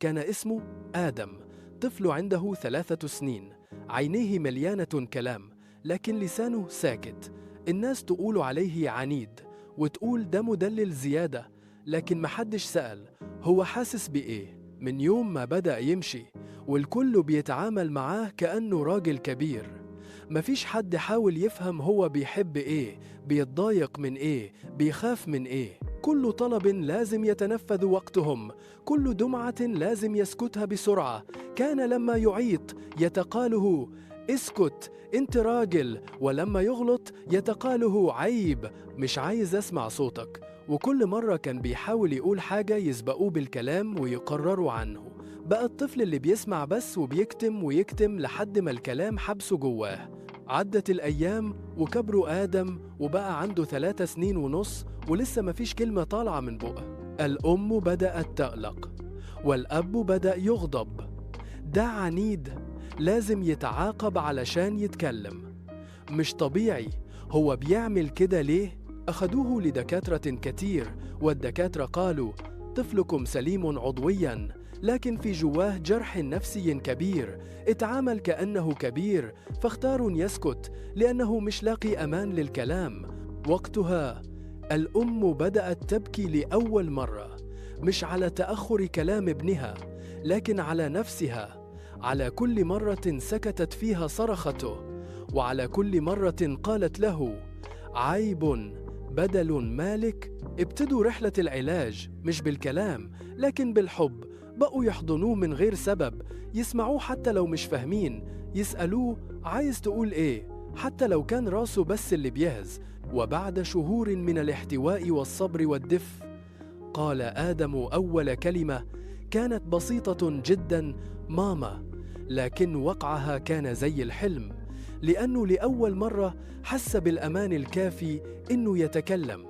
كان اسمه آدم، طفل عنده 3 سنين، عينيه مليانة كلام لكن لسانه ساكت. الناس تقول عليه عنيد وتقول ده مدلل زيادة، لكن محدش سأل هو حاسس بإيه. من يوم ما بدأ يمشي والكل بيتعامل معاه كأنه راجل كبير، مفيش حد حاول يفهم هو بيحب إيه، بيتضايق من إيه، بيخاف من إيه. كل طلب لازم يتنفذ وقتهم، كل دمعة لازم يسكتها بسرعة. كان لما يعيط يتقاله اسكت انت راجل، ولما يغلط يتقاله عيب مش عايز اسمع صوتك. وكل مرة كان بيحاول يقول حاجة يسبقوه بالكلام ويقرروا عنه. بقى الطفل اللي بيسمع بس وبيكتم ويكتم لحد ما الكلام حبسه جواه. عدت الأيام وكبروا آدم وبقى عنده 3 سنين ونص ولسه مفيش كلمة طالعة من بقه. الأم بدأت تقلق والأب بدأ يغضب. ده عنيد، لازم يتعاقب علشان يتكلم. مش طبيعي، هو بيعمل كده ليه؟ أخدوه لدكاترة كتير والدكاترة قالوا طفلكم سليم عضوياً لكن في جواه جرح نفسي كبير. اتعامل كأنه كبير فاختاروا يسكت لأنه مش لاقي أمان للكلام. وقتها الأم بدأت تبكي لأول مرة، مش على تأخر كلام ابنها لكن على نفسها، على كل مرة سكتت فيها صرخته، وعلى كل مرة قالت له عيب بدل مالك. ابتدوا رحلة العلاج مش بالكلام لكن بالحب. بقوا يحضنوه من غير سبب، يسمعوه حتى لو مش فاهمين، يسألوه عايز تقول ايه حتى لو كان راسه بس اللي بيهز. وبعد شهور من الاحتواء والصبر والدفء قال آدم أول كلمة كانت بسيطة جدا، ماما، لكن وقعها كان زي الحلم، لأنه لأول مرة حس بالأمان الكافي إنه يتكلم.